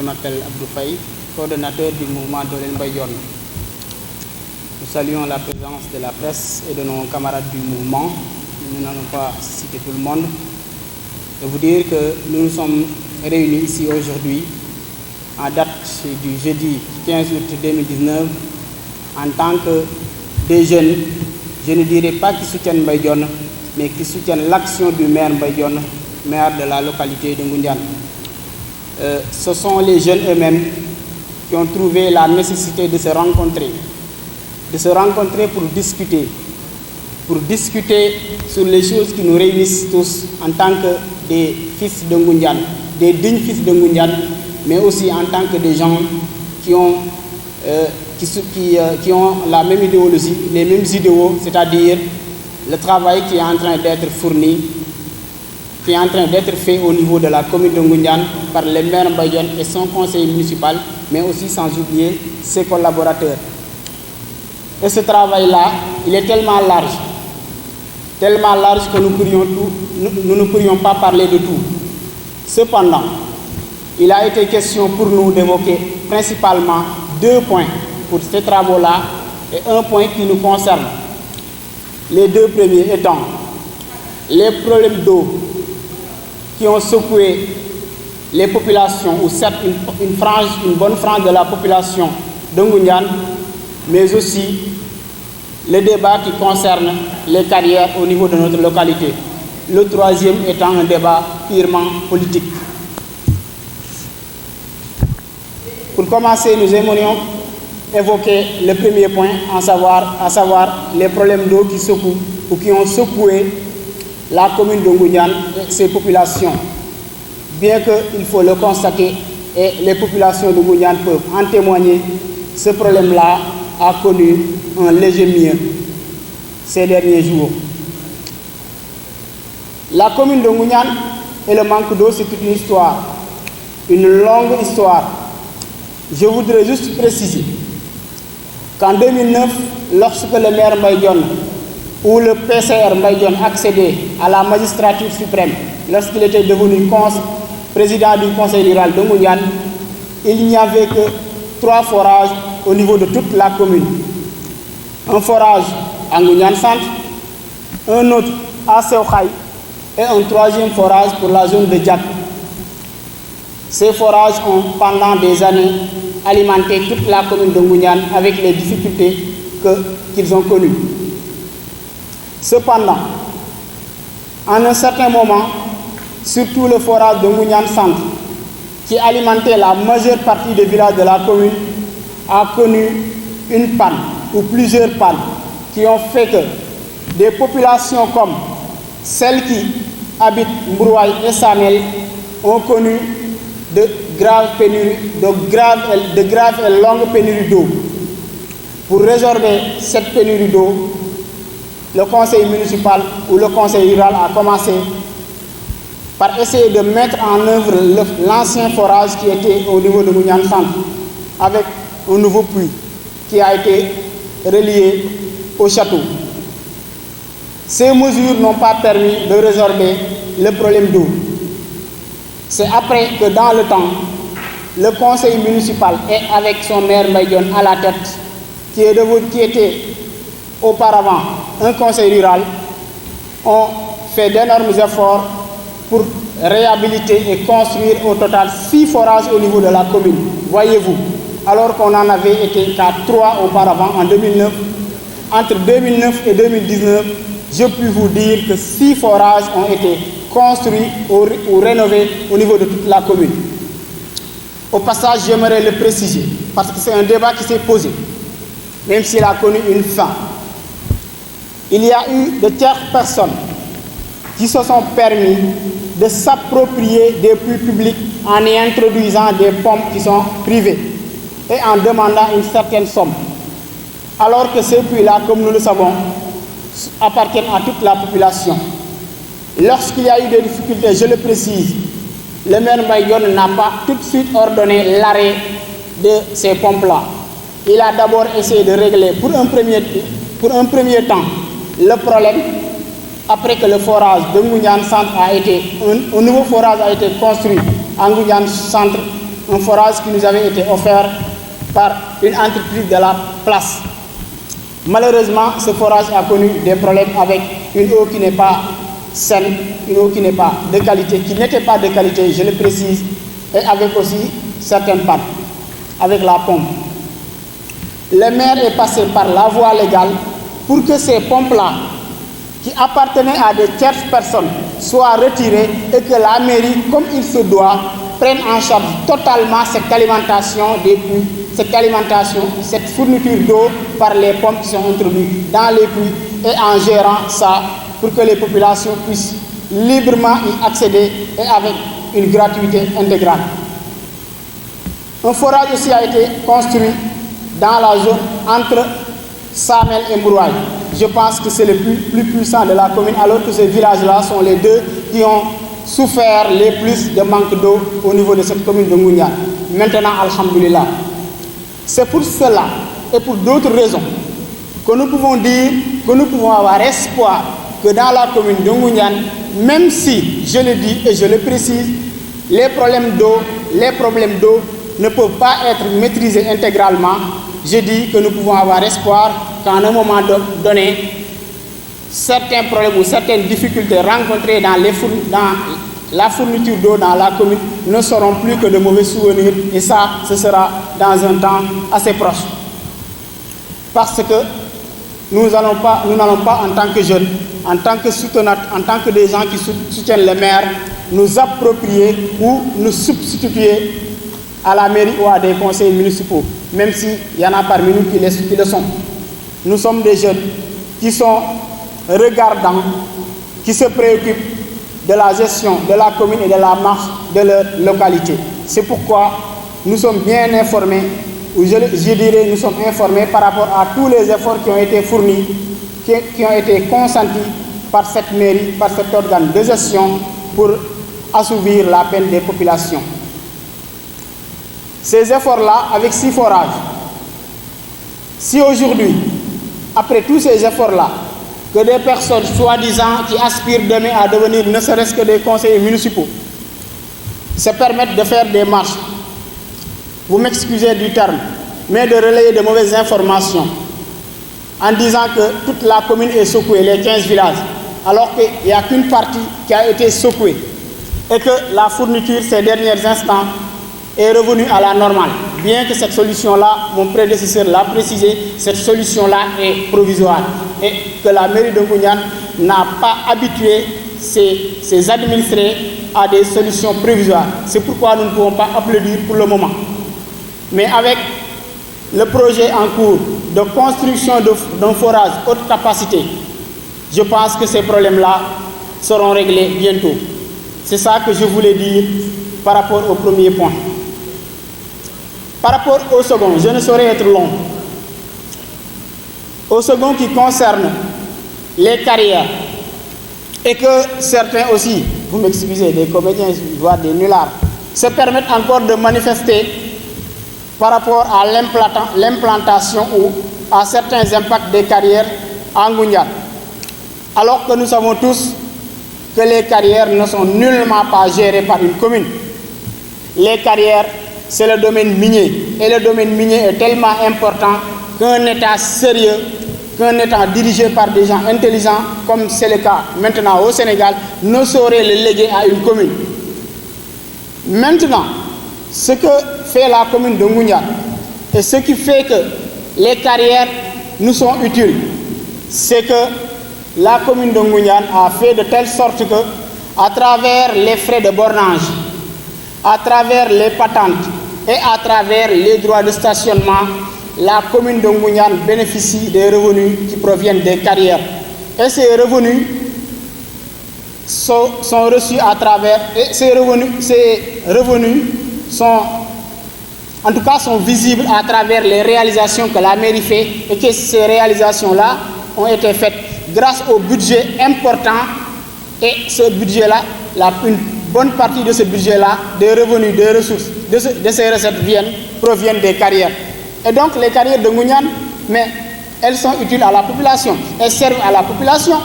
m'appelle Abdou Faye, coordonnateur du mouvement Dolel Mbaye Dione. Nous saluons la présence de la presse et de nos camarades du mouvement. Nous n'allons pas citer tout le monde. Et vous dire que nous nous sommes réunis ici aujourd'hui, en date du jeudi 15 août 2019, en tant que des jeunes, je ne dirais pas qui soutiennent Mbaye Dione, mais qui soutiennent l'action du maire Mbaye Dione, maire de la localité de Ngoundiane. Ce sont les jeunes eux-mêmes qui ont trouvé la nécessité de se rencontrer pour discuter sur les choses qui nous réunissent tous en tant que des fils de Ngoundiane, des dignes fils de Ngoundiane, mais aussi en tant que des gens qui ont la même idéologie, les mêmes idéaux, c'est-à-dire le travail qui est en train d'être fourni, qui est en train d'être fait au niveau de la commune de Ngoundiane par le maire Mbaye Dione et son conseil municipal, mais aussi sans oublier ses collaborateurs. Et ce travail-là, il est tellement large que nous ne pourrions pas parler de tout. Cependant, il a été question pour nous d'évoquer principalement 2 points pour ces travaux-là et un point qui nous concerne. Les 2 premiers étant les problèmes d'eau qui ont secoué les populations, ou certes une bonne frange de la population de Ngoundiane, mais aussi le débat qui concerne les carrières au niveau de notre localité. Le 3e étant un débat purement politique. Pour commencer, nous aimerions évoquer le premier point, à savoir les problèmes d'eau qui secouent ou qui ont secoué la commune de Ngoundiane et ses populations. Bien qu'il faut le constater, et les populations de Ngoundiane peuvent en témoigner, ce problème-là a connu un léger mieux ces derniers jours. La commune de Ngoundiane et le manque d'eau, c'est toute une histoire, une longue histoire. Je voudrais juste préciser qu'en 2009, lorsque le maire Mbaye Dione ou le PCR Mbaye Dione accédait à la magistrature suprême, lorsqu'il était devenu président du conseil rural de Ngoundiane, il n'y avait que 3 forages au niveau de toute la commune. Un forage à Ngoundiane Centre, un autre à Seokhaï et un 3e forage pour la zone de Diak. Ces forages ont pendant des années alimenté toute la commune de Ngoundiane avec les difficultés qu'ils ont connues. Cependant, en un certain moment, surtout le forage de Ngoundiane Centre, qui alimentait la majeure partie des villages de la commune, a connu une panne ou plusieurs pannes qui ont fait que des populations comme celles qui habitent Mbourouaï et Sanel ont connu de graves et longues pénuries d'eau. Pour résorber cette pénurie d'eau, le conseil municipal ou le conseil rural a commencé par essayer de mettre en œuvre l'ancien forage qui était au niveau de Ngoundiane Centre avec un nouveau puits qui a été relié au château. Ces mesures n'ont pas permis de résorber le problème d'eau. C'est après que dans le temps, le conseil municipal et avec son maire Mbaye Dione à la tête, qui était auparavant un conseil rural, ont fait d'énormes efforts pour réhabiliter et construire au total 6 forages au niveau de la commune. Voyez-vous, alors qu'on en avait été qu'à 3 auparavant en 2009. Entre 2009 et 2019, je puis vous dire que 6 forages ont été construits ou rénovés au niveau de toute la commune. Au passage, j'aimerais le préciser, parce que c'est un débat qui s'est posé, même s'il a connu une fin. Il y a eu de tierces personnes qui se sont permis de s'approprier des puits publics en y introduisant des pompes qui sont privées et en demandant une certaine somme. Alors que ces puits-là, comme nous le savons, appartiennent à toute la population. Lorsqu'il y a eu des difficultés, je le précise, le maire Mbaye Dione n'a pas tout de suite ordonné l'arrêt de ces pompes-là. Il a d'abord essayé de régler pour un premier temps le problème, après que le forage de Ngoundiane Centre un nouveau forage a été construit à Ngoundiane Centre un forage qui nous avait été offert par une entreprise de la place. Malheureusement, ce forage a connu des problèmes avec une eau qui n'est pas saine, une eau qui n'est pas de qualité, qui n'était pas de qualité, je le précise, et avec aussi certaines pannes, avec la pompe. Le maire est passé par la voie légale pour que ces pompes-là, qui appartenaient à de tierces personnes, soient retirées et que la mairie, comme il se doit, prenne en charge totalement cette alimentation des puits, cette fourniture d'eau par les pompes qui sont introduites dans les puits et en gérant ça pour que les populations puissent librement y accéder et avec une gratuité intégrale. Un forage aussi a été construit dans la zone entre Samel et Mbourouaye. Je pense que c'est le plus puissant de la commune, alors que ces villages-là sont les deux qui ont souffert les plus de manque d'eau au niveau de cette commune de Ngoundiane. Maintenant, alhamdoulilah. C'est pour cela et pour d'autres raisons que nous pouvons dire, que nous pouvons avoir espoir que dans la commune de Ngoundiane, même si, je le dis et je le précise, les problèmes d'eau ne peuvent pas être maîtrisés intégralement, je dis que nous pouvons avoir espoir qu'à un moment donné, certains problèmes ou certaines difficultés rencontrées dans la fourniture d'eau dans la commune ne seront plus que de mauvais souvenirs, et ça, ce sera dans un temps assez proche. Parce que nous n'allons pas en tant que jeunes, en tant que soutenants, en tant que des gens qui soutiennent le maire, nous approprier ou nous substituer à la mairie ou à des conseils municipaux, même s'il y en a parmi nous qui le sont. Nous sommes des jeunes qui sont regardants, qui se préoccupent de la gestion de la commune et de la marche de leur localité. C'est pourquoi nous sommes bien informés, ou je dirais nous sommes informés par rapport à tous les efforts qui ont été fournis, qui ont été consentis par cette mairie, par cet organe de gestion pour assouvir la peine des populations. Ces efforts-là, avec 6 forages, si aujourd'hui, après tous ces efforts-là, que des personnes soi-disant qui aspirent demain à devenir ne serait-ce que des conseillers municipaux se permettent de faire des marches, vous m'excusez du terme, mais de relayer de mauvaises informations en disant que toute la commune est secouée, les 15 villages, alors qu'il n'y a qu'une partie qui a été secouée et que la fourniture ces derniers instants est revenue à la normale. Bien que cette solution-là, mon prédécesseur l'a précisé, cette solution-là est provisoire et que la mairie de Ngoundiane n'a pas habitué ses administrés à des solutions provisoires. C'est pourquoi nous ne pouvons pas applaudir pour le moment. Mais avec le projet en cours de construction d'un forage haute capacité, je pense que ces problèmes-là seront réglés bientôt. C'est ça que je voulais dire par rapport au premier point. Par rapport au second, je ne saurais être long. Au second qui concerne les carrières, et que certains aussi, vous m'excusez, des comédiens, voire des nullards, se permettent encore de manifester par rapport à l'implantation ou à certains impacts des carrières en Ngoundiane. Alors que nous savons tous que les carrières ne sont nullement pas gérées par une commune. Les carrières, c'est le domaine minier. Et le domaine minier est tellement important qu'un État sérieux, qu'un État dirigé par des gens intelligents, comme c'est le cas maintenant au Sénégal, ne saurait le léguer à une commune. Maintenant, ce que fait la commune de Ngoundiane et ce qui fait que les carrières nous sont utiles, c'est que la commune de Ngoundiane a fait de telle sorte que, à travers les frais de bornage, à travers les patentes et à travers les droits de stationnement, la commune de Ngoundiane bénéficie des revenus qui proviennent des carrières. Et ces revenus sont reçus à travers, et ces revenus sont, en tout cas, sont visibles à travers les réalisations que la mairie fait, et que ces réalisations-là ont été faites grâce au budget important. Et ce budget-là, une bonne partie de ce budget-là, des revenus, des ressources, de ces recettes proviennent des carrières. Et donc les carrières de Ngoundiane, mais elles sont utiles à la population, elles servent à la population.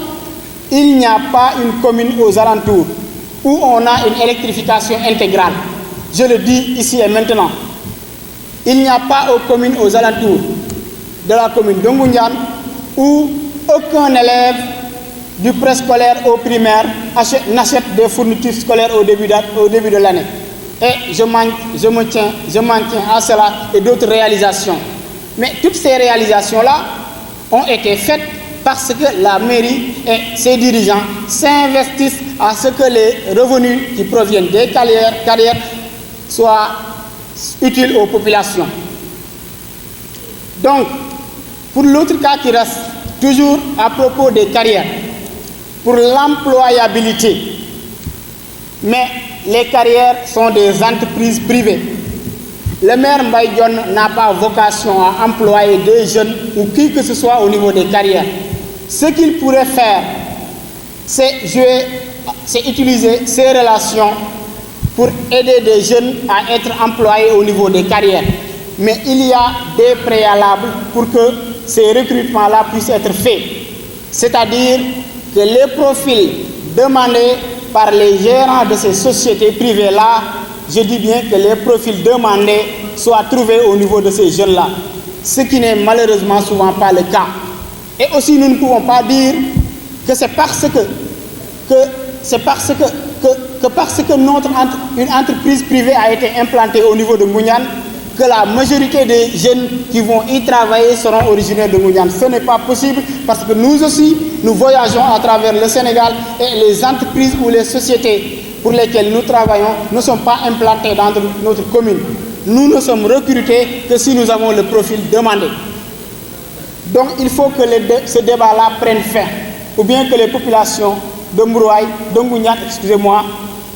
Il n'y a pas une commune aux alentours où on a une électrification intégrale. Je le dis ici et maintenant. Il n'y a pas aux communes aux alentours de la commune de Ngoundiane où aucun élève du préscolaire au primaire n'achète des fournitures scolaires au début de l'année. Et je maintiens à cela et d'autres réalisations. Mais toutes ces réalisations-là ont été faites parce que la mairie et ses dirigeants s'investissent à ce que les revenus qui proviennent des carrières soient utiles aux populations. Donc, pour l'autre cas qui reste, toujours à propos des carrières, pour l'employabilité, mais les carrières sont des entreprises privées. Le maire Mbaye Dione n'a pas vocation à employer des jeunes ou qui que ce soit au niveau des carrières. Ce qu'il pourrait faire, c'est utiliser ces relations pour aider des jeunes à être employés au niveau des carrières. Mais il y a des préalables pour que ces recrutements-là puissent être faits. C'est-à-dire que les profils demandés par les gérants de ces sociétés privées-là, je dis bien que les profils demandés soient trouvés au niveau de ces jeunes-là, ce qui n'est malheureusement souvent pas le cas. Et aussi, nous ne pouvons pas dire que c'est parce que une entreprise privée a été implantée au niveau de Ngoundiane que la majorité des jeunes qui vont y travailler seront originaires de Ngoundiane. Ce n'est pas possible parce que nous aussi, nous voyageons à travers le Sénégal et les entreprises ou les sociétés pour lesquelles nous travaillons ne sont pas implantées dans notre commune. Nous ne sommes recrutés que si nous avons le profil demandé. Donc il faut que ce débat-là prenne fin, ou bien que les populations de Mbourouaye, de Ngoundiane,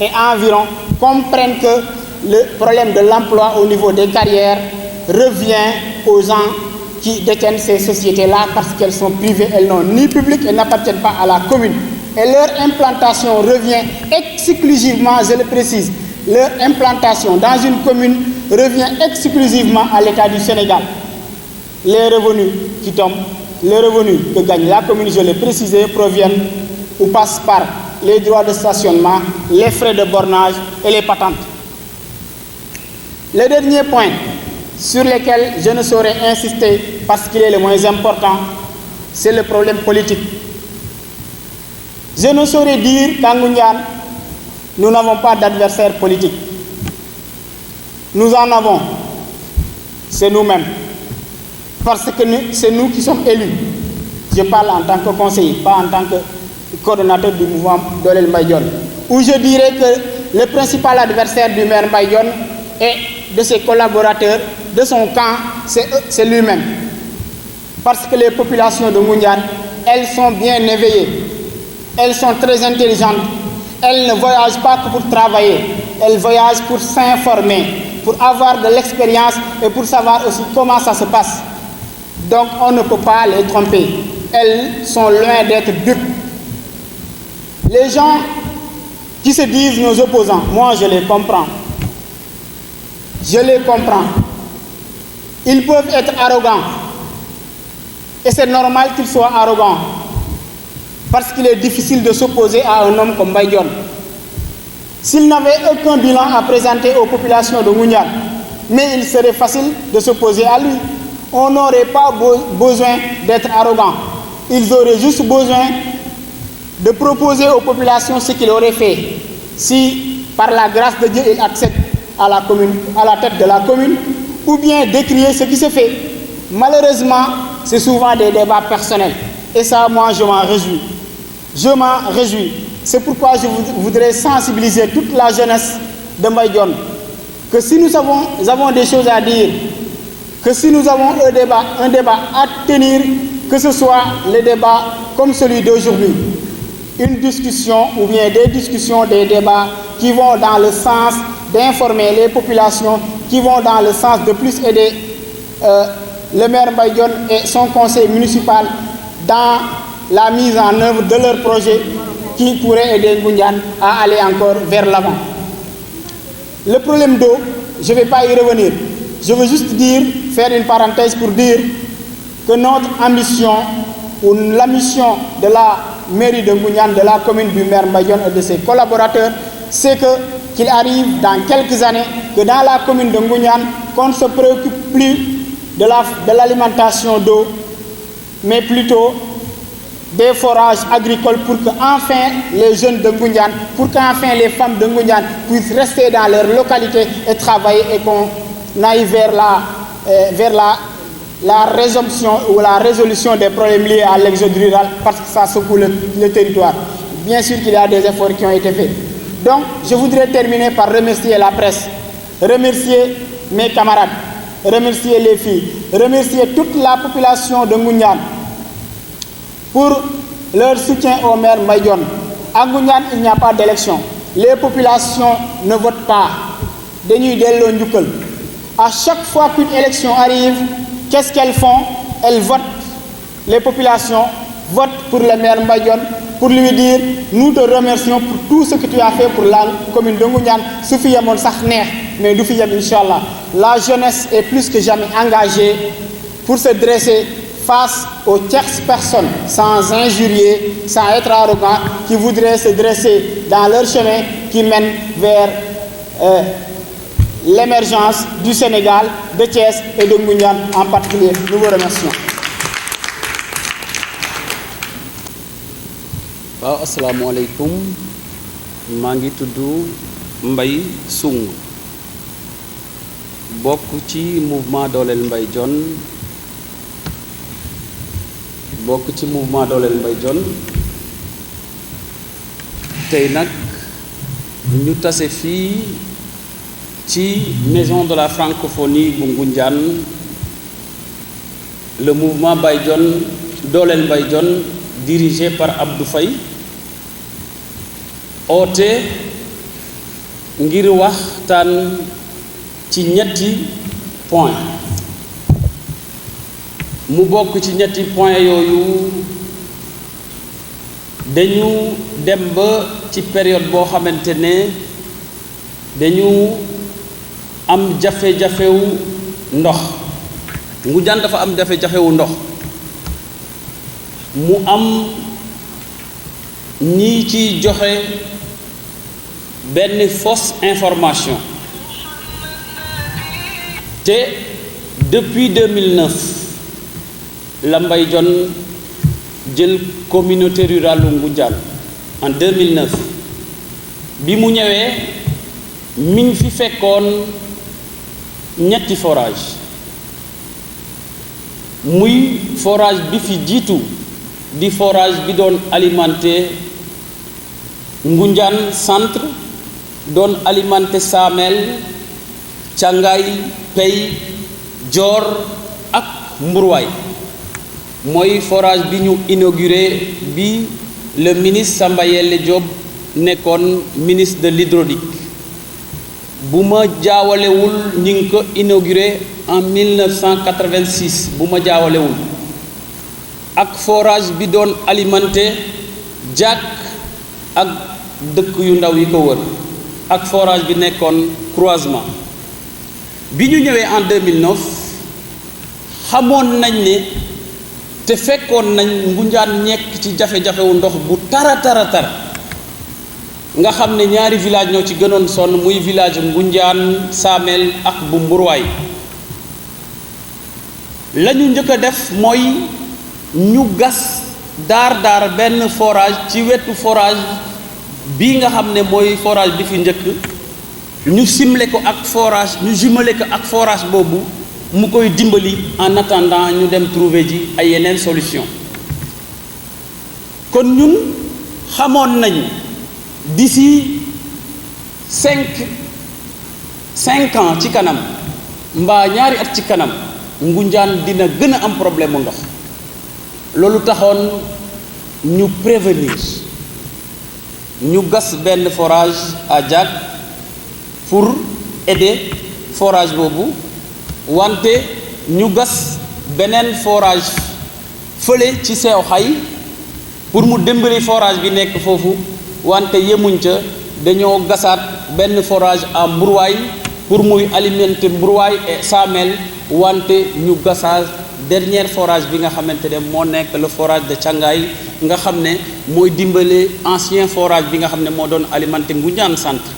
et environ comprennent que le problème de l'emploi au niveau des carrières revient aux gens qui détiennent ces sociétés-là parce qu'elles sont privées, elles n'ont ni public, elles n'appartiennent pas à la commune. Et leur implantation revient exclusivement, je le précise, leur implantation dans une commune revient exclusivement à l'État du Sénégal. Les revenus qui tombent, les revenus que gagne la commune, je l'ai précisé, proviennent ou passent par les droits de stationnement, les frais de bornage et les patentes. Le dernier point sur lequel je ne saurais insister parce qu'il est le moins important, c'est le problème politique. Je ne saurais dire qu'en Ngoundiane, nous n'avons pas d'adversaire politique. Nous en avons, c'est nous-mêmes. Parce que c'est nous qui sommes élus. Je parle en tant que conseiller, pas en tant que coordonnateur du mouvement Dolel Mbaye Dione. Où je dirais que le principal adversaire du maire Mbaye Dione et de ses collaborateurs, de son camp, c'est lui-même. Parce que les populations de Ngoundiane, elles sont bien éveillées. Elles sont très intelligentes. Elles ne voyagent pas que pour travailler. Elles voyagent pour s'informer, pour avoir de l'expérience et pour savoir aussi comment ça se passe. Donc on ne peut pas les tromper. Elles sont loin d'être dupes. Les gens qui se disent nos opposants, moi je les comprends. Je les comprends. Ils peuvent être arrogants. Et c'est normal qu'ils soient arrogants. Parce qu'il est difficile de s'opposer à un homme comme Mbaye Dione. S'il n'avait aucun bilan à présenter aux populations de Ngoundiane, mais il serait facile de s'opposer à lui. On n'aurait pas besoin d'être arrogant. Ils auraient juste besoin de proposer aux populations ce qu'il aurait fait. Si, par la grâce de Dieu, il accède à la tête de la commune, ou bien décrier ce qui se fait. Malheureusement, c'est souvent des débats personnels. Et ça, moi, je m'en réjouis. Je m'en réjouis. C'est pourquoi je voudrais sensibiliser toute la jeunesse de Mbaye Dione. Que si nous avons des choses à dire, que si nous avons un débat à tenir, que ce soit le débat comme celui d'aujourd'hui, une discussion ou bien des discussions, des débats qui vont dans le sens d'informer les populations, qui vont dans le sens de plus aider le maire Mbaye Dione et son conseil municipal dans la mise en œuvre de leurs projets qui pourraient aider Ngoundiane à aller encore vers l'avant. Le problème d'eau, je ne vais pas y revenir. Je veux juste faire une parenthèse pour dire que notre ambition ou la mission de la mairie de Ngoundiane, de la commune du maire Mbaye Dione et de ses collaborateurs, c'est qu'il arrive dans quelques années que dans la commune de Ngoundiane, qu'on ne se préoccupe plus de l'alimentation d'eau, mais plutôt des forages agricoles pour que enfin les jeunes de Ngoundiane, pour qu'enfin les femmes de Ngoundiane puissent rester dans leur localité et travailler et qu'on aille vers la résomption ou la résolution des problèmes liés à l'exode rural parce que ça secoue le territoire. Bien sûr qu'il y a des efforts qui ont été faits. Donc, je voudrais terminer par remercier la presse, remercier mes camarades, remercier les filles, remercier toute la population de Ngoundiane pour leur soutien au maire Mbaye Dione. À Ngoundiane, il n'y a pas d'élection. Les populations ne votent pas. Dañuy delloo njukkal. À chaque fois qu'une élection arrive, qu'est-ce qu'elles font? Elles votent. Les populations votent pour le maire Mbaye Dione pour lui dire nous te remercions pour tout ce que tu as fait pour la commune de Ngoundiane. Su fi yemoon sax neex mais du fi yem inchallah. La jeunesse est plus que jamais engagée pour se dresser face aux tierces personnes, sans injurier, sans être arrogant, qui voudraient se dresser dans leur chemin qui mène vers l'émergence du Sénégal, de Thiès et de Ngoundiane en particulier. Nous vous remercions. Assalamu alaikum. maa ngi tudd Mbaye Soung bokk ci mouvement dooleel Mbaye Dione tey nag ñu tase fii ci maison de la francophonie bu Ngoundiane le mouvement Mbaye Dione dooleel Mbaye Dione dirigé par Abdou Faye oote ngir waxtaan ci ñetti point mu bokk ci ñetti point yooyu dañu dem ba ci période boo xamante ne dañu am jafe-jafewu ndox Ngoundiane dafa am jafe-jafewu ndox mu am ñi ci joxe benn fausse information te depuis 2009 la Mbaye Dione jël communauté rurale lu Ngoundiane en 2009 bi mu ñëwee mi ngi fi fekkoon ñetti forage muy forage bi fi jiitu di forage bi doon alimenté Ngoundiane centre doon alimenté Samel Thiangay Pey Dior ak Mbourwaay mooy forage bi ñu inauguré bi le ministre Samba Yelle Diop nekkoon ministre de l'hydraulique bu ma jaawalewul ñi ngi ko inauguré en 1986 bu ma jaawalewul ak forage bi doon alimenté Diack ak dëkk yu ndaw yi ko wër ak forage bi nekkoon croisement bi ñu ñëwee en 2009 xamoon nañ ne te fekkoon nañ Ngoundiane nekk ci jafe-jafewu ndox bu tara nga xam ne ñaari village ñoo ci gënoon sonn muy village Ngoundiane Samel ak bu Mbourwaay la ñu njëkk a def mooy ñu gas daar benn forage ci wetu forage bii nga xam ne mooy forage bi fi njëkk ñu simle ko ak forage ñu jumelé ko ak forage boobu mu koy dimbali en attendant ñu dem trouver ji ay yeneen solution kon ñun xamoon nañ d'ici 5 ans ci kanam mbaa ñaari at ci kanam Ngoundiane dina gën a am problème mu ndox loolu taxoon ñu prévenir ñu gas benn forage à Diack pour aider forage boobu wante ñu gas beneen forage fële ci seew xay pour mu dimbali forage bi nekk foofu wante yemuñ ca dañoo gasaat benn forage à Mbourwaay pour muy alimenter Mbourwaay et Samel wante ñu gasaat dernier forage bi nga xamante ne moo nekk le forage de Thiangay nga xam ne mooy dimbale ancien forage bi nga xam ne moo doon alimenter Ngoundiane centre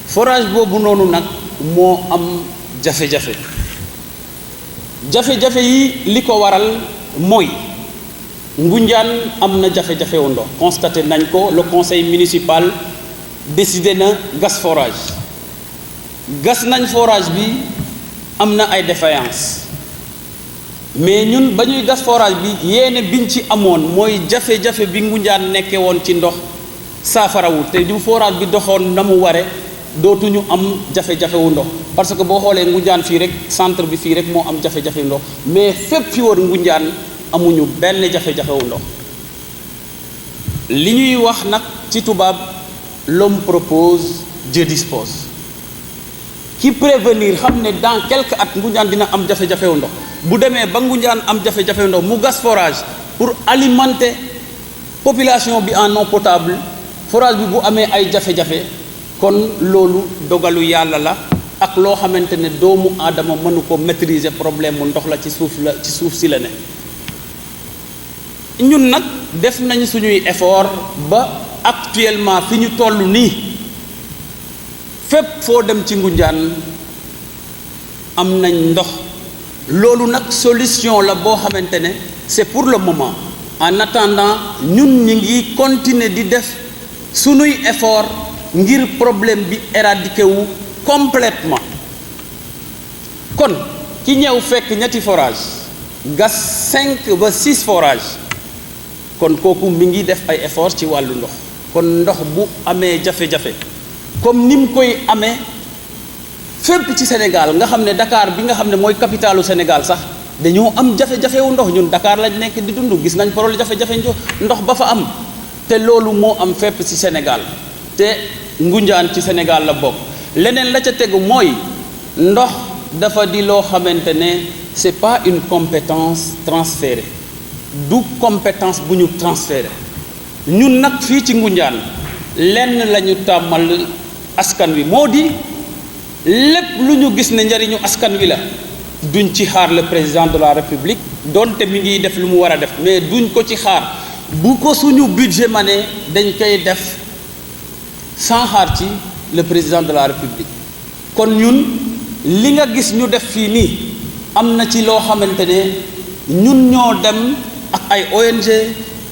forage boobu noonu nag moo am jafe-jafe jafe-jafe yi li ko waral mooy Ngoundiane am na jafe-jafe wu ndox constaté nañ ko. Le conseil municipal décidé na gas forage gas nañ forage bi am na ay défaillance mais ñun ba ñuy gas forage bi yéene biñ ci amoon mooy jafe-jafe bi Ngoundiane nekke woon ci ndox saafarawu te du forage bi doxoon na mu ware dootuñu am jafe-jafe wu ndox parce que boo xoolee Ngoundiane fii rek centre bi fii rek moo am jafe-jafe ndox mais fépp fi wër Ngoundiane amuñu benn jafe-jafe wu ndox li ñuy wax nag ci tubaab l'homme propose Dieu dispose ki prévenir xam ne dans quelques at Ngoundiane dina am jafe-jafe wu ndox bu demee ba Ngoundiane am jafe-jafe wu ndox mu gas forage pour alimenter population bi en eau potable forage bi bu amee ay jafe-jafe kon loolu dogalu yàlla la ak loo xamante ne doomu aadama mënu ko maîtriser problème mu ndox la ci suuf si la ne ñun nag def nañ suñuy effort ba actuellement fi ñu toll nii fépp foo dem ci Ngoundiane am nañ ndox loolu nag solution la boo xamante ne c'est pour le moment en attendant ñun ñi ngi continuer di def suñuy effort ngir problème bi éradiqué wu complètement kon ki ñëw fekk ñetti forage gas 5 ba 6 forage kon kooku mi ngi def ay effort ci wàllu ndox kon ndox bu amee jafe-jafe comme ni mu koy amee fépp ci Sénégal nga xam ne Dakar bi nga xam ne mooy capitalu Sénégal sax dañoo am jafe-jafe wu ndox ñun Dakar lañ nekk di dund gis nañ problème jafe-jafe ndox ba fa am te loolu moo am fépp ci Sénégal te Ngoundiane ci Sénégal la bokk leneen la ca tegu mooy ndox dafa di loo xamante ne c'est pas une compétence transférée du compétence bu ñu transféré ñun nag fii ci Ngoundiane lenn la ñu tàmmal askan wi moo di lépp lu ñu gis ne njariñu askan wi la duñ ci xaar le président de la République donte mi ngi def lu mu war a def mais duñ ko ci xaar bu ko suñu budget ma ne dañ koy def sans xaar ci le président de la République kon ñun li nga gis ñu def fii nii am na ci loo xamante ne ñun ñoo dem ak ay ONG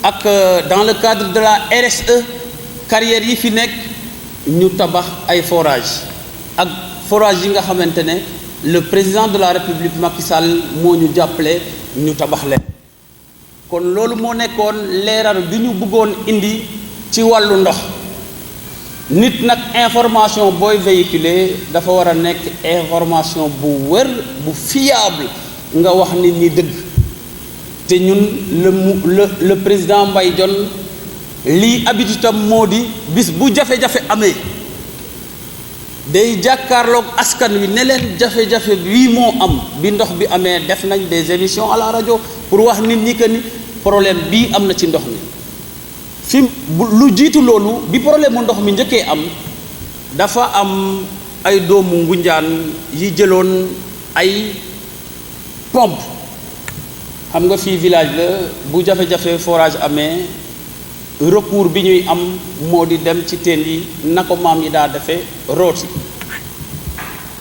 ak dans le cadre de la RSE carrière yi fi nekk ñu tabax ay forage ak forage yi nga xamante ne le président de la République Macky Sall moo ñu jàppale ñu tabax leen kon loolu moo nekkoon leeral bi ñu bëggoon indi ci wàllu ndox nit nag information booy véhiculer dafa war a nekk information bu wër bu fiable nga wax nit ñi dëgg te ñun le président Mbaye Dione lii habitude am moo di bis bu jafe-jafe amee day jàkkaarloog askan wi ne leen jafe-jafe bii moo am bi ndox bi amee def nañ des émissions à la rajo pour wax nit ñi que ni problème bii am na ci ndox mi fi lu jiitu loolu bi problème mu ndox mi njëkkee am dafa am ay doomu Ngoundiane yi jëloon ay pompe xam nga fii village la bu jafe-jafe forage amee recours bi ñuy am moo di dem ci teen yi na ko maam yi daa defee rooti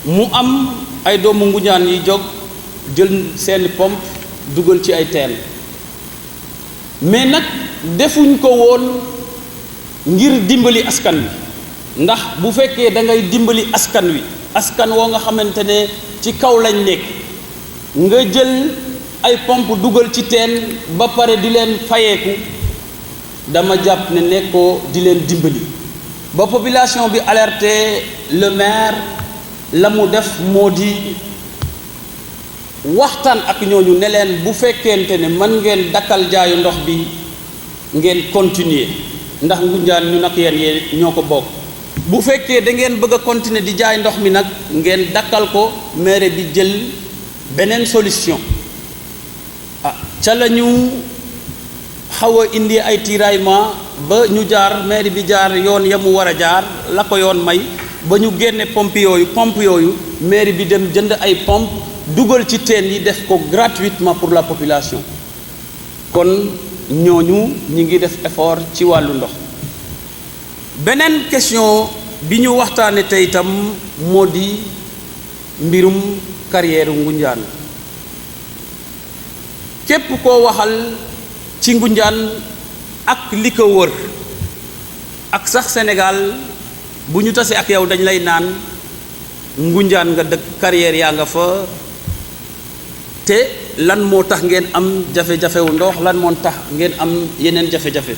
mu am ay doomu Ngoundiane yi jóg jël seeni pompe dugal ci ay teen mais nag defuñ ko woon ngir dimbali askan wi ndax bu fekkee da ngay dimbali askan wi askan woo nga xamante ne ci kaw lañ nekk nga jël ay pompe dugal ci teen ba pare di leen fayeeku dama jàpp ne nekkoo di leen dimbali ba population bi alerté le maire la mu def moo di waxtaan ak ñooñu ne leen bu fekkente ne mën ngeen dakkal jaayu ndox bi ngeen continuer ndax Ngoundiane ñu nag yéen ñoo ko bokk bu fekkee da ngeen bëgg a continuer di jaay ndox mi nag ngeen dakkal ko maire bi jël beneen solution ca la ñu xaw a indi ay tiraillement ba ñu jaar maire bi jaar yoon ya mu war a jaar la ko yoon may ba ñu génne pompe yooyu maire bi dem jënd ay pompe dugal ci teen yi def ko gratuitement pour la population kon ñooñu ñi ngi def effort ci wàllu ndox beneen question bi ñu waxtaane tey itam moo di mbirum carrière Ngunjaan képp koo waxal ci Ngunjaan ak li ko wër ak sax Sénégal bu ñu tasee ak yow dañ lay naan Ngunjaan nga dëkk carrière yaa nga fa te lan moo tax ngeen am jafe-jafe wu ndox lan moo tax ngeen am yeneen jafe-jafe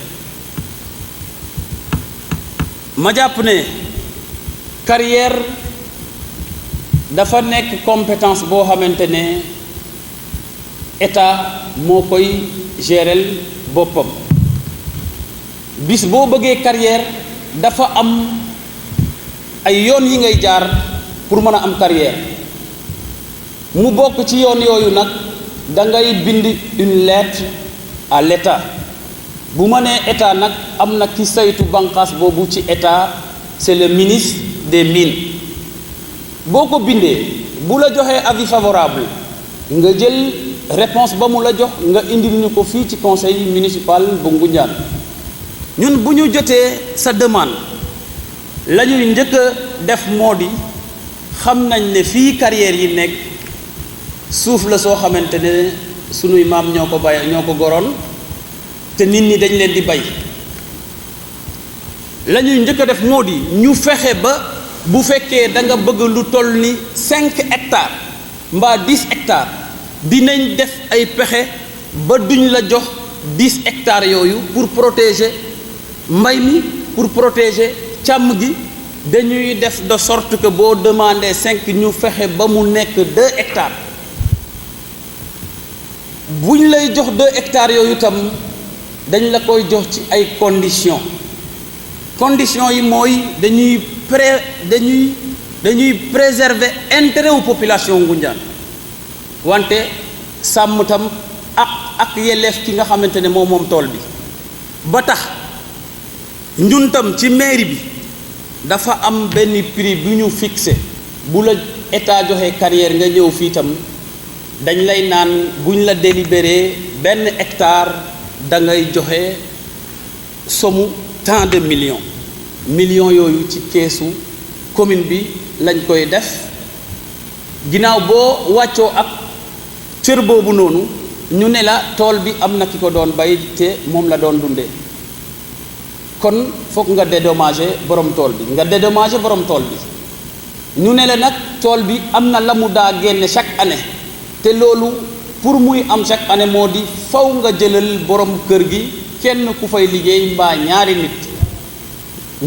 ma jàpp ne carrière dafa nekk compétence boo xamante ne état moo koy gérer boppam bis boo bëggee carrière dafa am ay yoon yi ngay jaar pour mën a am carrière mu bokk ci yoon yooyu nag da ngay bind une lettre à l'état bu ma nee état nag am na ki saytu bànqaas boobu ci état c'est le ministre des mines boo ko bindee bu la joxee avis favorable nga jël réponse ba mu la jox nga indil ñu ko fii ci conseil municipal bu Ngunjaan ñun bu ñu jotee sa demande la ñuy njëkk a def moo di xam nañ ne fii carrière yi nekk suuf la soo xamante ne sunuy maam ñoo ko bay ñoo ko goroon te nit ñi dañ leen di bay la ñuy njëkk a def moo di ñu fexe ba bu fekkee da nga bëgg lu toll ni 5 hectares mbaa 10 hectares dinañ def ay pexe ba duñ la jox 10 hectares yooyu pour protéger mbay mi pour protéger càmm gi dañuy def de sorte que boo demandé 5 ñu fexe ba mu nekk 2 hectares buñ lay jox 2 hectares yooyu tam dañ la koy jox ci ay conditions yi mooy dañuy préserver intérêt wu population Ngunjaan wante sàmm tam ak yelleef ki nga xamante ne moom tool bi ba tax ñun tam ci mairie bi dafa am benn prix bu ñu fixé bu la état joxe carrière nga ñëw fii tam dañ lay naan buñ la délibéré benn hectare da ngay joxe somme tant de millions yooyu ci keesu commune bi lañ koy def ginnaaw boo wàccoo ak cër boobu noonu ñu ne la tool bi am na ki ko doon bay te moom la doon dundee kon foog nga dédommager borom tool bi ñu ne la nag tool bi am na la mu daa génne chaque année te loolu pour muy am chaque année moo di faw nga jëlal borom kër gi kenn ku fay liggéey mbaa ñaari nit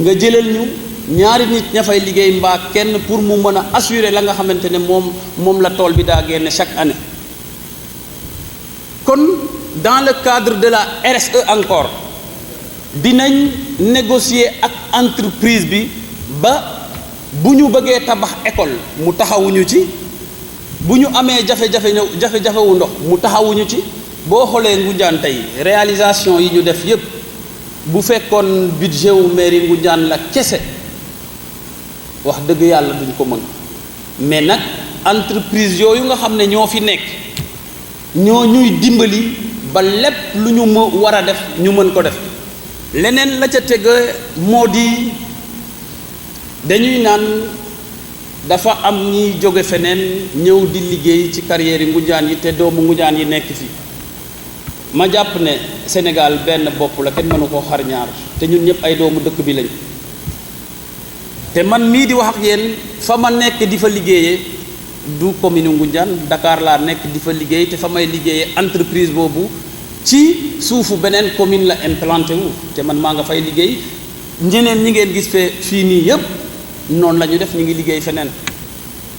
nga jëlal ñu ñaari nit ña fay liggéey mbaa kenn pour mu mën a assurer la nga xamante ne moom la tool bi daa génne chaque année kon dans le cadre de la RSE encore dinañ négocier ak entreprise bi ba bu ñu bëggee tabax école mu taxawuñu ci bu ñu amee jafe-jafe wu ndox mu taxawuñu ci boo xoolee Ngunjaan tey réalisation yi ñu def yépp bu fekkoon budget wu mairie Ngunjaan la kese wax dëgg yàlla duñ ko mën mais nag entreprise yooyu nga xam ne ñoo fi nekk ñoo ñuy dimbali ba lépp lu ñu war a def ñu mën ko def leneen la ca teg moo di dañuy naan dafa am ñiy jóge feneen ñëw di liggéey ci carrière yi Ngunjaan yi te doomu Ngunjaan yi nekk fi ma jàpp ne Sénégal benn bopp la kenn mënu ko xar ñaar te ñun ñëpp ay doomu dëkk bi lañ te man mii di wax ak yéen fa ma nekk di fa liggéeyee du commune Ngunjaan Dakar laa nekk di fa liggéey te fa may liggéeyee entreprise boobu ci suufu beneen commune la implanté wu te man maa nga fay liggéey ñeneen ñi ngeen gis fii nii yépp noonu la ñu def ñu ngi liggéey feneen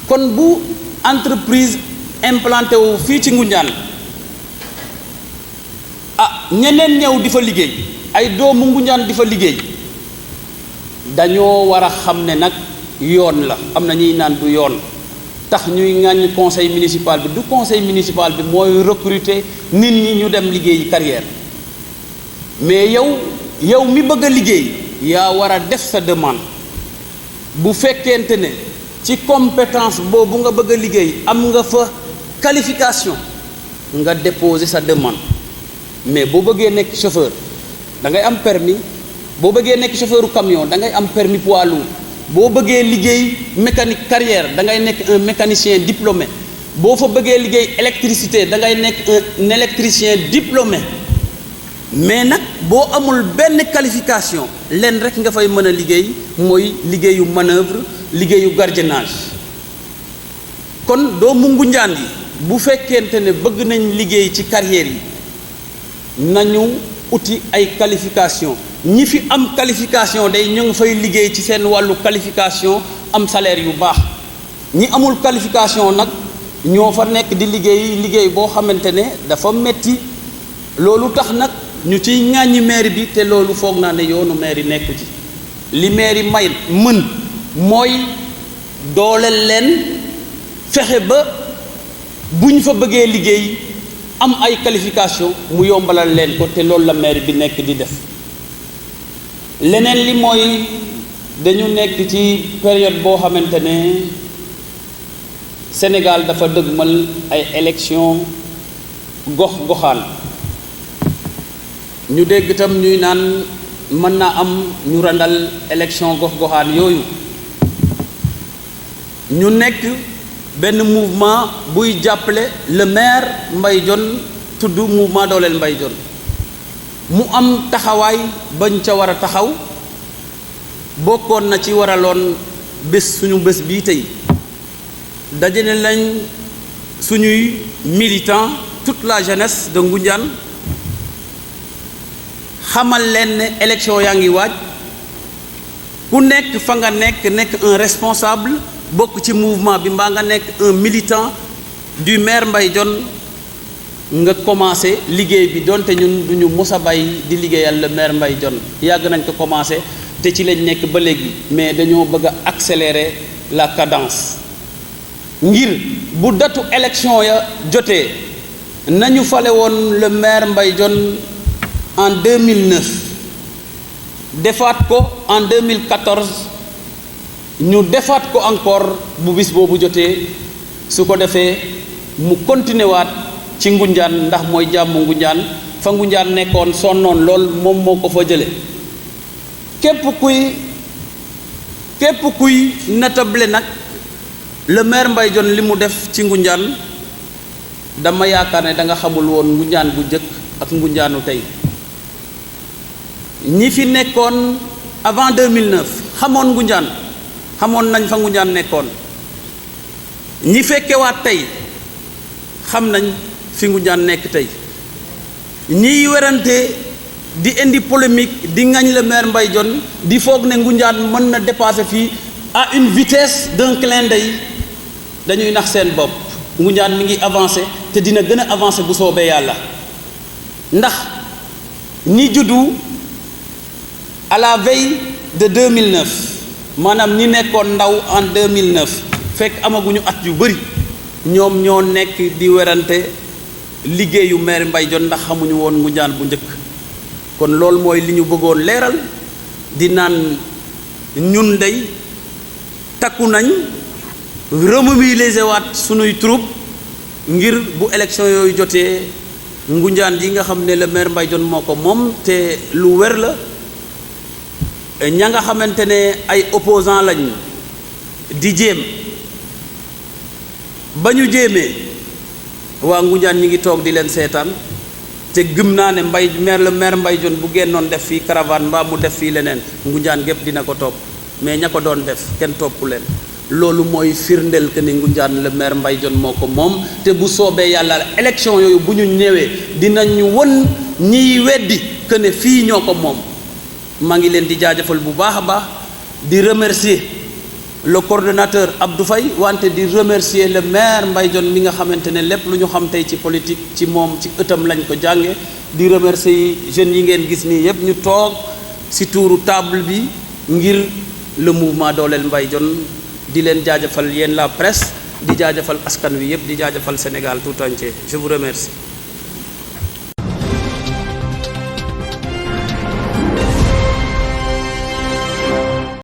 kon bu entreprise implanté wu fii ci Ngunjaan ñeneen ñëw di fa liggéey ay doomu Ngunjaan di fa liggéey dañoo war a xam ne nag yoon la am na ñuy naan du yoon tax ñuy ŋàññ conseil municipal bi du conseil municipal bi mooy recruter nit ñi ñu dem liggéeyi carrière mais yow mi bëgg a liggéey yaa war a def sa demande bu fekkente ne ci compétence boobu nga bëgg a liggéey am nga fa qualification nga déposer sa demande mais boo bëggee nekk chauffeur da ngay am permis boo bëggee nekk chauffeuru camion da ngay am permis poids lourd boo bëggee liggéey mécanique carrière da ngay nekk un mécanicien diplômé boo fa bëggee liggéey électricité da ngay nekk un électricien diplômé mais nag boo amul benn qualification leen rek nga fay mën a liggéey mooy liggéeyu manœuvre liggéeyu gardiennage kon doomu Ngoundiane yi bu fekkente ne bëgg nañ liggéey ci carrière yi nañu uti ay qualification ñi fi am qualification day ñu ngi fay liggéey ci seen wàllu qualification am salaire yu baax ñi amul qualification nag ñoo fa nekk di liggéey boo xamante ne dafa metti loolu tax nag ñu ciy ŋàññi maire bi te loolu foog naa ne yoonu maire yi nekku ci li maire yi may mën mooy dooleel leen fexe ba bu ñu fa bëggee liggéey am ay qualification mu yombalal leen ko te loolu la maire bi nekk di def leneen li mooy dañu nekk ci période boo xamante ne Sénégal dafa dëgmal ay élection gox-goxaan ñu dégg itam ñuy naan mën naa am ñu randal élection gox-goxaan yooyu ñu nekk benn mouvement buy jàppale le maire Mbaye Dione tudd mouvement dooleel Mbaye Dione mu am taxawaay bañ ca war a taxaw bokkoon na ci waraloon bés suñu bés bii tey dajale lañ suñuy militants toute la jeunesse de Ngoundiane xamal leen ne élection yaa ngi waaj ku nekk fa nga nekk un responsable bokk ci mouvement bi mbaa nga nekk un militant du maire Mbaye Dione nga commencé liggéey bi donte ñun duñu mos a bàyyi di liggéeyal le maire Mbaye Dione yàgg nañ ko commencé te ci lañ nekk ba léegi mais dañoo bëgg a accélérer la cadence ngir bu datu élection ya jotee nañu fale woon le maire Mbaye Dione en 2009 defaat ko en 2014 ñu defaat ko encore bu bis boobu jotee su ko defee mu continuer waat ci Ngoundiane ndax mooy jàmm Ngoundiane fa Ngoundiane nekkoon sonnoon lool moom moo ko fa jële képp kuy natable nag le maire Mbaye Dione li mu def ci Ngoundiane dama yaakaar ne da nga xamul woon Ngoundiane bu njëkk ak Ngoundianu tey ñi fi nekkoon avant 2009 xamoon Ngoundiane xamoon nañ fa Ngoundiane nekkoon ñi fekkewaat tey xam nañ fi Ngoundiane nekk tey ñiy werante di indi polémique di ŋañ le maire Mbaye Dione di foog ne Ngoundiane mën na dépasser fii à une vitesse d'un clin d'œil dañuy nax seen bopp Ngoundiane mi ngi avancé te dina gën a avancé bu soobee yàlla ndax ñi juddu à la veille de 2009 maanaam ñi nekkoon ndaw en 2009 fekk amaguñu at yu bëri ñoom ñoo nekk di werante liggéeyu maire Mbaye Dione ndax xamuñu woon Ngoundiane bu njëkk kon loolu mooy li ñu bëggoon leeral di naan ñun dey takku nañ remobiliser waat sunuy troupe ngir bu élection yooyu jotee Ngoundiane yi nga xam ne le maire Mbaye Dione moo ko moom te lu wér la ña nga xamante ne ay opposants lañ di jéem ba ñu jéemee waa Ngoundiane ñi ngi toog di leen seetaan te gëm naa ne le maire Mbaye Dione bu génnoon def fii caravane mbaa mu def fii leneen Ngoundiane gépp dina ko topp mais ña ko doon def kenn topp leen loolu mooy firndeel que ni Ngoundiane le maire Mbaye Dione moo ko moom te bu soobee yàlla élection yooyu bu ñu ñëwee dinañu won ñiy weddi que ne fii ñoo ko moom maa ngi leen di jaajëfal bu baax a baax di remercier le coordonnateur Abdou Faye wante di remercier le maire Mbaye Dione mi nga xamante ne lépp lu ñu xam tey ci politique ci moom ci ëttam lañ ko jànge di remercier jeunes yi ngeen gis nii yépp ñu toog ci tuuru table bi ngir le mouvement dooleel Mbaye Dione di leen jaajëfal yéen la presse di jaajëfal askan wi yépp di jaajëfal Sénégal tout entier je vous remercie